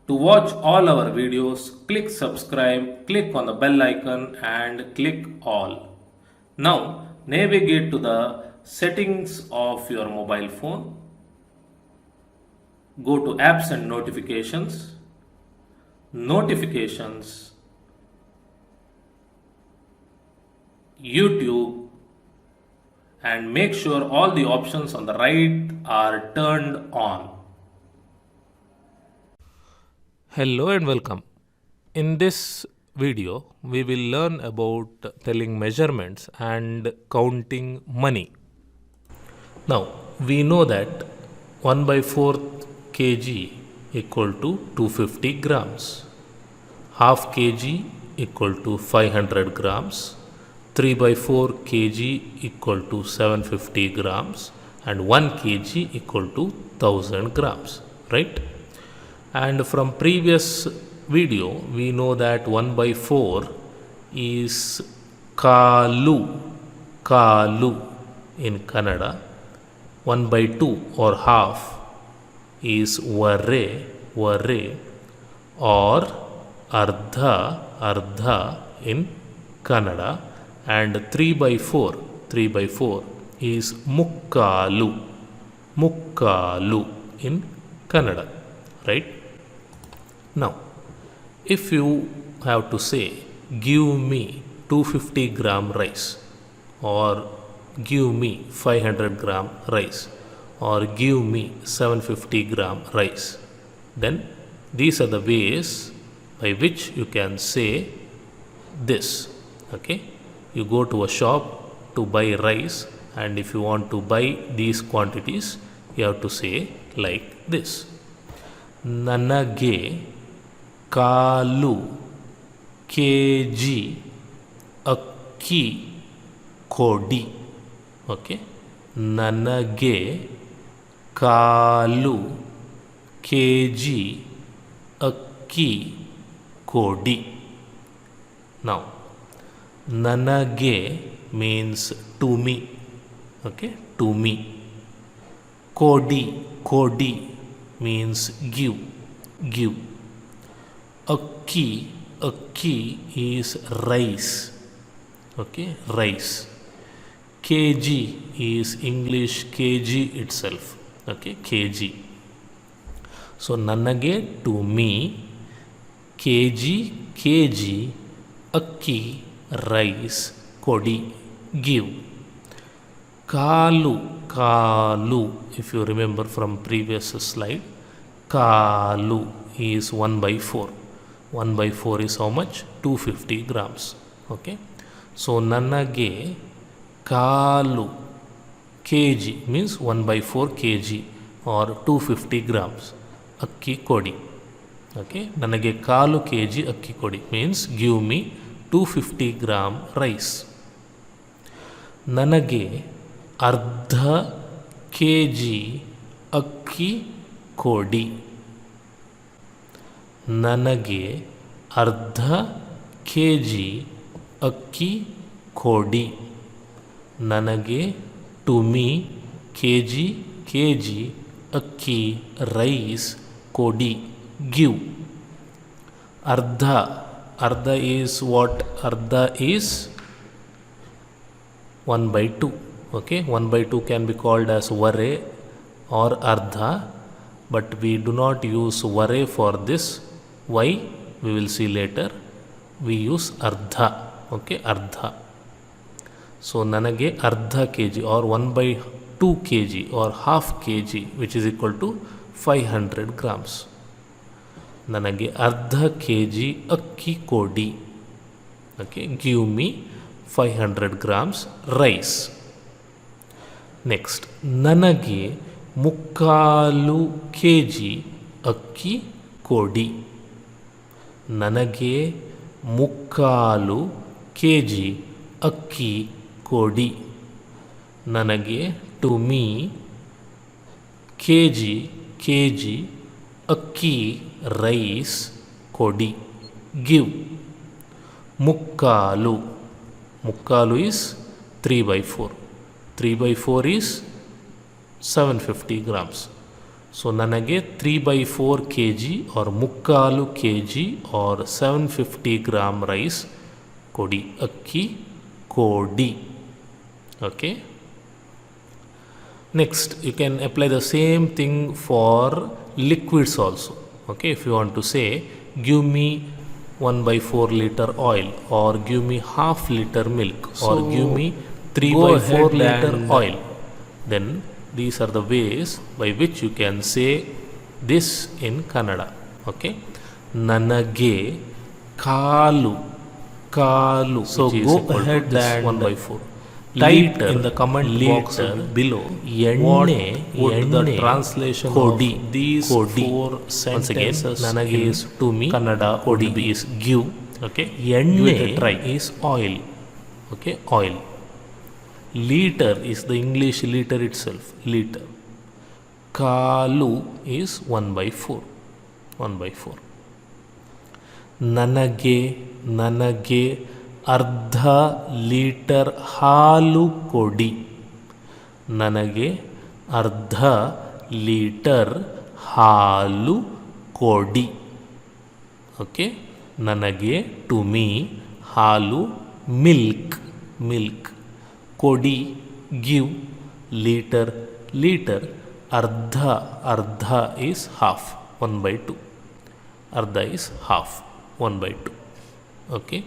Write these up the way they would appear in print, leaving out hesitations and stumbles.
To watch all our videos, click subscribe, click on the bell icon and click all. Now navigate to the settings of your mobile phone. Go to apps and notifications. Notifications. YouTube, and make sure all the options on the right are turned on. Hello and welcome. In this video, we will learn about telling measurements and counting money. Now, we know that 1 by 4 kg equal to 250 grams, half kg equal to 500 grams, 3 by 4 kg equal to 750 grams, and 1 kg equal to 1000 grams, right? And from previous video, we know that 1 by 4 is kalu in Kannada. 1 by 2 or half is vare or ardha in Kannada, and 3 by 4 is mukkalu in Kannada, right? Now, if you have to say, give me 250 gram rice, or give me 500 gram rice, or give me 750 gram rice, then these are the ways by which you can say this. Okay, you go to a shop to buy rice, and if you want to buy these quantities, you have to say like this: Nanage call KG ಅಕ್ಕಿ ಕೊಡಿ. Okay, ನನಗೆ ಕಾಲು KG ಅಕ್ಕಿ ಕೊಡಿ. Now, ನನಗೆ means to me. Okay, to me. Kodi means give. Akki is rice. Okay, rice. Kg is English kg itself. Okay, kg. So nanage, to me, kg akki, rice, kodi, give. Kalu, if you remember from previous slide, kalu is 1 by 4. 1 by 4 is how much? 250 grams. Okay, so nanage kalu kg means 1 by 4 kg or 250 grams akki kodi. Okay, nanage kalu kg akki kodi means give me 250 gram rice. Nanage ardha kg akki kodi. ನನಗೆ ಅರ್ಧ K G ಅಕ್ಕಿ ಕೊಡಿ. ನನಗೆ to me K G ಅಕ್ಕಿ rice ಕೊಡಿ, give. ಅರ್ಧ is what? ಅರ್ಧ is 1 by 2. Okay, 1 by 2 can be called as vare or ardha, but we do not use vare for this. Why? We will see later. We use ardha. Okay, ardha. So nanage ardha kg or 1 by 2 kg or half kg, which is equal to 500 grams. Nanage ardha kg akki kodi. Okay, give me 500 grams rice. Next, nanage mukkalu kg akki kodi. ನನಗೆ ಮುಕ್ಕಾಲು K G ಅಕ್ಕಿ ಕೊಡಿ. ನನಗೆ to me K G ಅಕ್ಕಿ rice ಕೊಡಿ, give. ಮುಕ್ಕಾಲು is 3 by 4. 3 by 4 is 750 grams. So ನನಗೆ 3/4 kg or ಮುಕ್ಕಾಲು kg or 750 ಗ್ರಾಮ್ ರೈಸ್ ಕೊಡಿ, ಅಕ್ಕಿ ಕೊಡಿ. Okay. Next, you can apply the same thing for liquids also. Okay, if you want to say, give me 1/4 liter oil, or give me half liter milk, or give me 3/4 liter oil, then these are the ways by which you can say this in Kannada. Okay, ನನಗೆ ಕಾಲು, ಕಾಲು. So go ahead and 1/4. Type in the comment box below what would the translation ಕೊಡಿ, of these four sentences ನನಗೆ is to me. Kannada ಕೊಡಿ is give. Okay, ಎಣ್ಣೆ is oil. Okay, oil. Liter is the English liter itself, liter. Call is 1/4. 1/4. ನನಗೆ, ನನಗೆ ಅರ್ಧ litre ಹಾಲು ಕೊಡಿ. ನನಗೆ ಅರ್ಧ ಲೀಟರ್ ಹಾಲು ಕೊಡಿ. ಓಕೆ, ನನಗೆ ಟು ಮೀ ಹಾಲು, ಮಿಲ್ಕ್, ಮಿಲ್ಕ್. ಕೊಡಿ ಗಿವ್, ಲೀಟರ್ ಲೀಟರ್. ಅರ್ಧ, ಅರ್ಧ ಈಸ್ ಹಾಫ್, 1/2. ಅರ್ಧ ಈಸ್ ಹಾಫ್, 1/2. ಓಕೆ,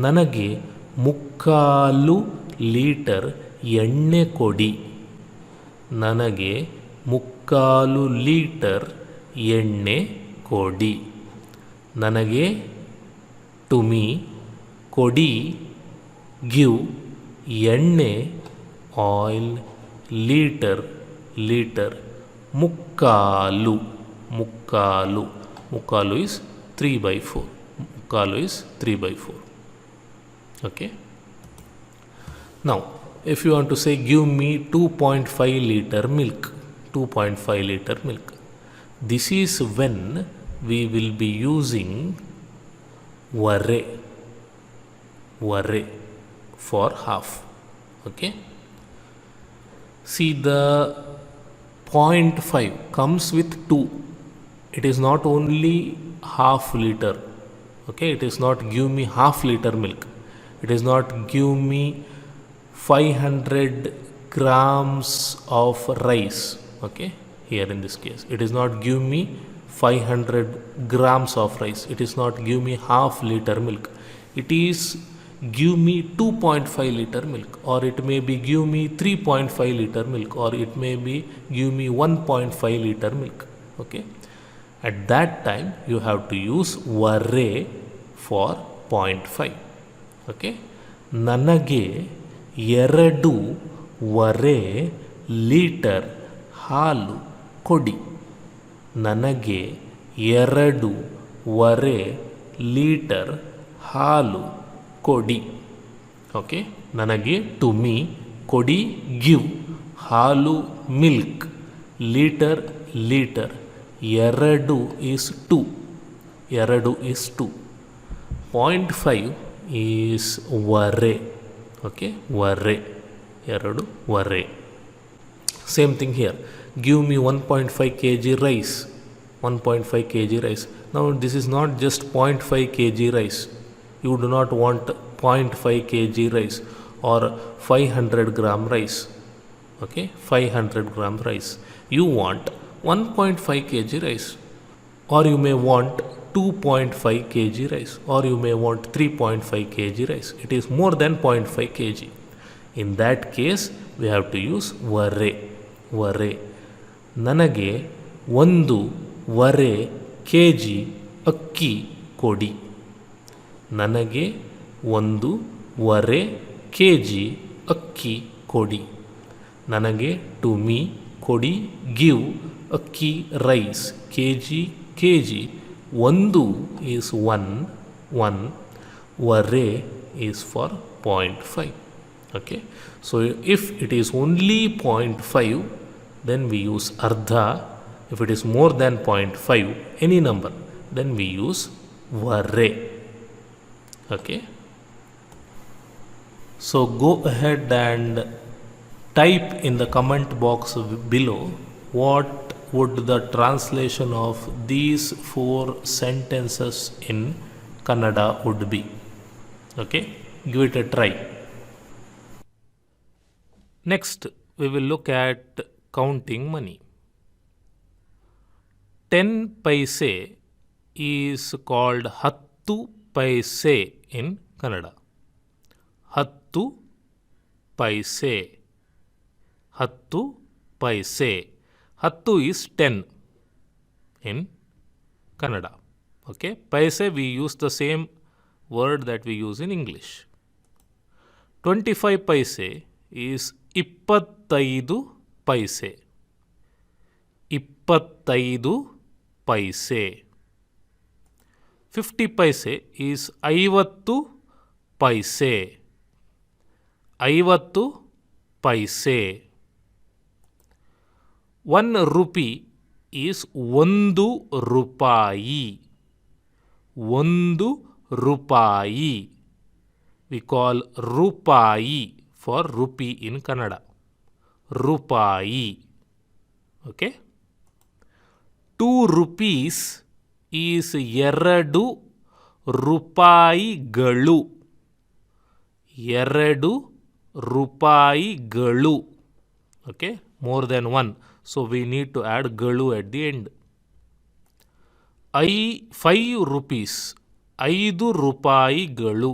ನನಗೆ ಮುಕ್ಕಾಲು ಲೀಟರ್ ಎಣ್ಣೆ ಕೊಡಿ. ನನಗೆ ಮುಕ್ಕಾಲು ಲೀಟರ್ ಎಣ್ಣೆ ಕೊಡಿ. ನನಗೆ ಟು ಮೀ ಕೊಡಿ, ಗಿವ್, ಎಣ್ಣೆ, ಆಯಿಲ್, ಲೀಟರ್ ಲೀಟರ್. ಮುಕ್ಕಾಲು, ಮುಕ್ಕಾಲು. ಮುಕ್ಕಾಲು ಇಸ್ 3/4. ಮುಕ್ಕಾಲು is 3/4. Okay. Now, if you want to say, give me 2.5 liter milk, 2.5 liter milk. This is when we will be using ವರೆ, ವರೆ for half. Okay. See, the 0.5 comes with 2. It is not only half liter. Okay, it is not give me half liter milk. It is not give me 500 grams of rice. Okay, here in this case, it is not give me 500 grams of rice. It is not give me half liter milk. It is give me 2.5 liter milk, or it may be give me 3.5 liter milk, or it may be give me 1.5 liter milk. Okay, at that time you have to use ವರೆ for 0.5. Okay, ನನಗೆ 2.5 litre ಹಾಲು ಕೊಡಿ. ನನಗೆ 2.5 litre ಹಾಲು ಕೊಡಿ. Okay, ನನಗೆ to me ಕೊಡಿ, give, ಹಾಲು, milk, litre litre. 2 is 2. 2 is 2. 0.5 is ವರೆ. Okay, ವರೆ, 2 ವರೆ. Same thing here. Give me 1.5 kg rice. 1.5 kg rice. Now this is not just 0.5 kg rice. You do not want 0.5 kg rice or 500 gram rice. Okay, 500 gram rice. You want 1.5 kg rice, or you may want 2.5 kg rice, or you may want 3.5 kg rice. It is more than 0.5 kg. In that case, we have to use ವರೆ, ವರೆ. ನನಗೆ 1.5 kg ಅಕ್ಕಿ ಕೊಡಿ. ನನಗೆ 1.5 kg ಅಕ್ಕಿ ಕೊಡಿ. ನನಗೆ to me ಕೊಡಿ, ಗಿವ್, ಅಕ್ಕಿ, ರೈಸ್, kg, kg. 1 is 1, ವರೆ is for 0.5. Okay, so if it is only 0.5, then we use ardha. If it is more than 0.5, any number, then we use ವರೆ. Okay, so go ahead and type in the comment box below what would the translation of these 4 sentences in Kannada would be? Okay, give it a try. Next, we will look at counting money. 10 paise is called hattu paise in Kannada. Hattu paise. Hattu paise. Hattu is 10 in Kannada. Okay, paise we use the same word that we use in English. 25 paise is 25 paise. 25 paise. 50 paise is 50 paise. 50 paise. 1 rupee is 1 ರೂಪಾಯಿ. 1 ರೂಪಾಯಿ. We call ರೂಪಾಯಿ for rupee in Kannada. ರೂಪಾಯಿ. Okay. 2 rupees is 2 ರೂಪಾಯಿಗಳು. 2 ರೂಪಾಯಿಗಳು. Okay, more than 1. So we need to add galu at the end. 5 rupees. 5 ರೂಪಾಯಿಗಳು.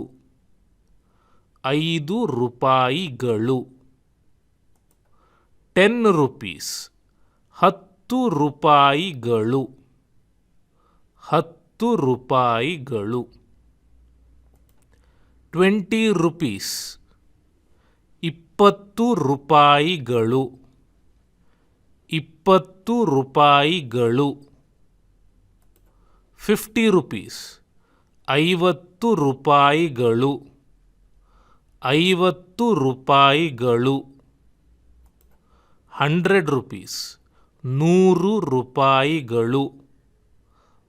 5 ರೂಪಾಯಿಗಳು. 10 rupees. 10 ರೂಪಾಯಿಗಳು. 10 ರೂಪಾಯಿಗಳು. 20 rupees. 20 ರೂಪಾಯಿಗಳು. 20 ರೂಪಾಯಿಗಳು. 50 rupees. 50 ರೂಪಾಯಿಗಳು. 50 ರೂಪಾಯಿಗಳು. 100 rupees. 100 ರೂಪಾಯಿಗಳು.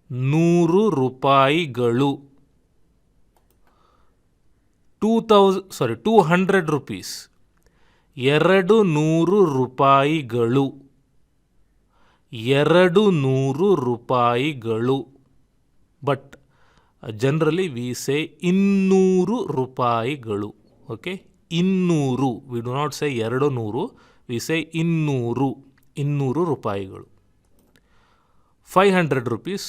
100 ರೂಪಾಯಿಗಳು. 200 rupees. 200 ರೂಪಾಯಿಗಳು. 200 ರೂಪಾಯಿಗಳು. But generally we say 200 ರೂಪಾಯಿಗಳು. Okay, 200. We do not say 200. We say 200. 200 ರೂಪಾಯಿಗಳು. 500 rupees.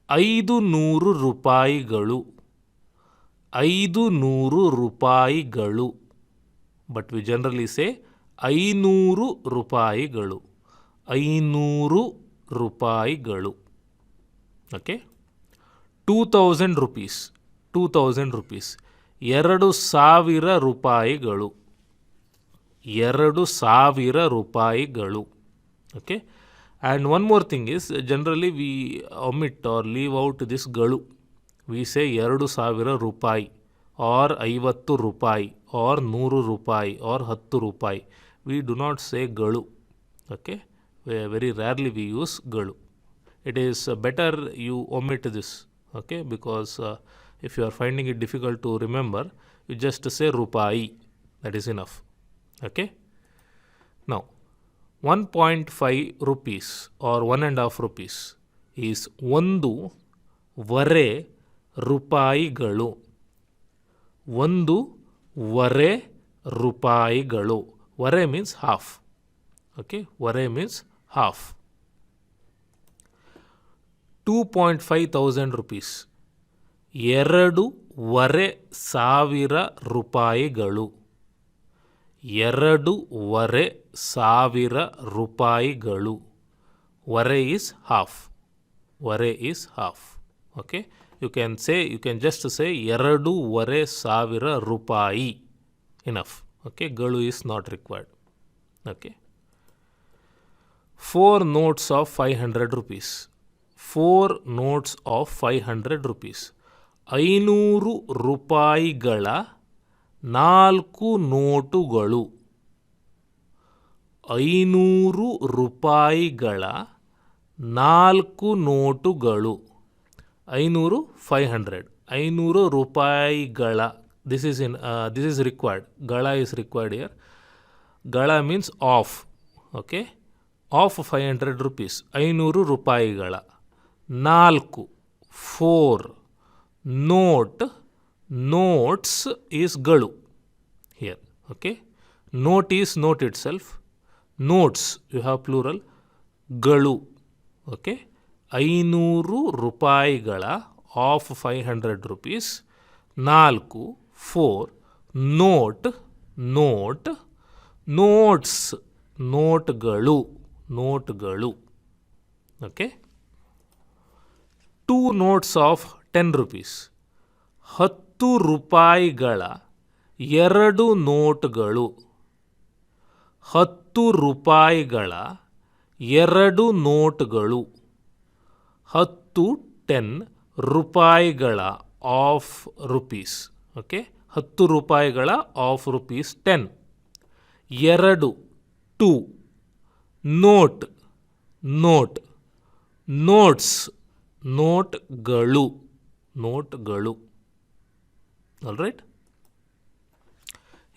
500 ರೂಪಾಯಿಗಳು. 500 ರೂಪಾಯಿಗಳು. But we generally say 500 ರೂಪಾಯಿಗಳು. 500 ರೂಪಾಯಿಗಳು. Okay. 2000 rupees. 2000 rupees. 2000 ರೂಪಾಯಿಗಳು. 2000 ರೂಪಾಯಿಗಳು. Okay. And one more thing is, generally we omit or leave out this galu. We say 2000 ರೂಪಾಯಿ or 50 ರೂಪಾಯಿ or 100 ರೂಪಾಯಿ or 10 ರೂಪಾಯಿ. We do not say galu. Okay. Very rarely we use galu. It is better you omit this. Okay, because if you are finding it difficult to remember, you just say ರೂಪಾಯಿ. That is enough. Okay. Now, 1.5 rupees or 1.5 rupees is 1.5 ರೂಪಾಯಿಗಳು. 1.5 ರೂಪಾಯಿಗಳು. ವರೆ means half. Okay, ವರೆ means half. 2.5 thousand rupees. 2,500 ರೂಪಾಯಿಗಳು. 2,500 ರೂಪಾಯಿಗಳು. ವರೆ is half. ವರೆ is half. Okay, you can just say 2,500 ರೂಪಾಯಿ. Enough. Okay, galu is not required. Okay. 4 notes of 500 rupees. 4 notes of 500 rupees. 500 ರೂಪಾಯಿಗಳ 4 ನೋಟುಗಳು. 500 ರೂಪಾಯಿಗಳ 4 ನೋಟುಗಳು. 500 500. 500 ರೂಪಾಯಿಗಳ. This is required. Gala is required here. Gala means of. Okay. Of 500 rupees 500 ರೂಪಾಯಿಗಳ 4 4 note notes is ಗಳು here okay note is note itself notes you have plural ಗಳು okay 500 ರೂಪಾಯಿಗಳ of 500 rupees 4 4 note note notes ನೋಟ್ಗಳು ನೋಟ್ಗಳು okay 2 notes of 10 rupees 10 ರೂಪಾಯಿಗಳ 2 ನೋಟ್ಗಳು 10 ರೂಪಾಯಿಗಳ 2 ನೋಟ್ಗಳು 10 ರೂಪಾಯಿಗಳ of rupees okay 10 ರೂಪಾಯಿಗಳ of rupees 10 2 note note notes ನೋಟ್ಗಳು ನೋಟ್ಗಳು all right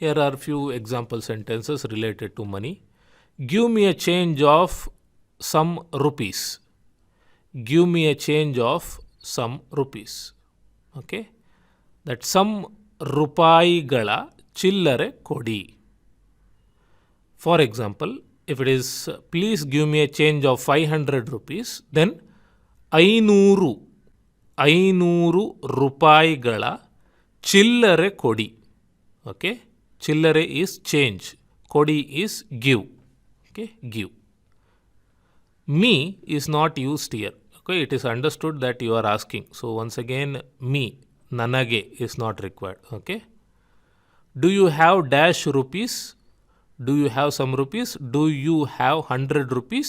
Here are few example sentences related to money. Give me a change of some rupees. Give me a change of some rupees. Okay? That some ರೂಪಾಯಿಗಳ ಚಿಲ್ಲರೆ ಕೊಡಿ. For example, if it is please give me a change of 500 rupees, then 500 ರೂಪಾಯಿಗಳ ಚಿಲ್ಲರೆ ಕೊಡಿ. Okay? ಚಿಲ್ಲರೆ is change. ಕೊಡಿ is give. Okay? Give. Me is not used here. Okay? It is understood that you are asking. So once again, me, ನನಗೆ is not required. Okay? Do you have dash rupees? Do you have some rupees? Do you have 100 rupees?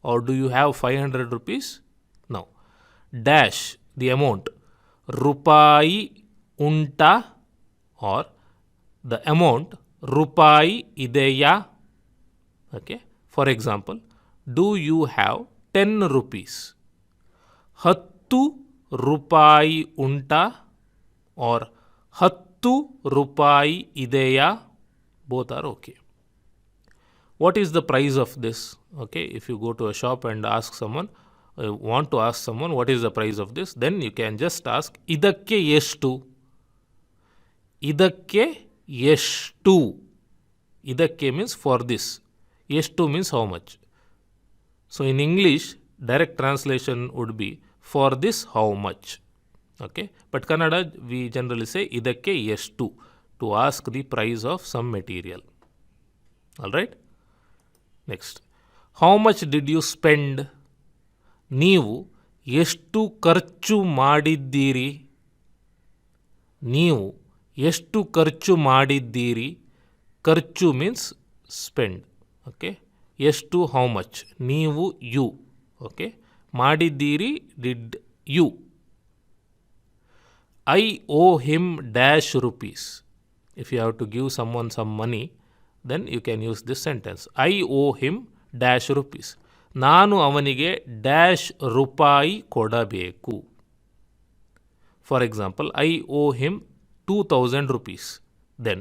Or do you have 500 rupees? No. Dash, the amount. ರೂಪಾಯಿ ಉಂಟಾ or the amount ರೂಪಾಯಿ ಇದೆಯಾ. Okay? For example, do you have 10 rupees? 10 ರೂಪಾಯಿ ಉಂಟಾ or 10 ರೂಪಾಯಿ ಇದೆಯಾ. Both are okay. What is the price of this? Okay, if you go to a shop and ask someone, want to ask someone what is the price of this, then you can just ask ಇದಕ್ಕೆ ಎಷ್ಟು. ಇದಕ್ಕೆ ಎಷ್ಟು. ಇದಕ್ಕೆ means for this. ಎಷ್ಟು means how much. So in English, direct translation would be for this how much. Okay, but Kannada we generally say ಇದಕ್ಕೆ ಎಷ್ಟು to ask the price of some material. All right. Next, how much did you spend? ನೀವು ಎಷ್ಟು ಖರ್ಚು ಮಾಡಿದ್ದೀರಿ. ನೀವು ಎಷ್ಟು ಖರ್ಚು ಮಾಡಿದ್ದೀರಿ. ಖರ್ಚು means spend. Okay. ಎಷ್ಟು how much. ನೀವು you. Okay. ಮಾಡಿದ್ದೀರಿ did you. I owe him dash rupees. If you have to give someone some money, then you can use this sentence. I owe him dash rupees. ನಾನು ಅವನಿಗೆ dash ರೂಪಾಯಿ ಕೊಡಬೇಕು. For example, I owe him 2000 rupees. Then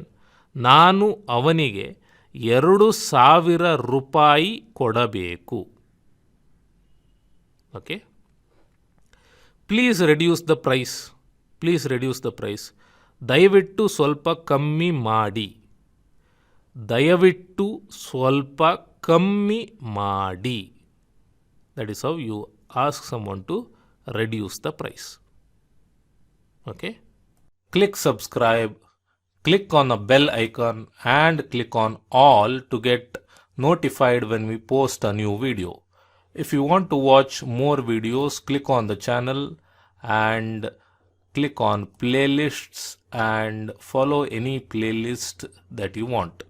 ನಾನು ಅವನಿಗೆ 2000 ರೂಪಾಯಿ ಕೊಡಬೇಕು. Okay. Please reduce the price. Please reduce the price. ದಯವಿಟ್ಟು ಸ್ವಲ್ಪ ಕಮ್ಮಿ ಮಾಡಿ. ದಯವಿಟ್ಟು ಸ್ವಲ್ಪ ಕಮ್ಮಿ ಮಾಡಿ. That is how you ask someone to reduce the price. Okay. Click subscribe, click on the bell icon and click on all to get notified when we post a new video. If you want to watch more videos, click on the channel and click on playlists and follow any playlist that you want.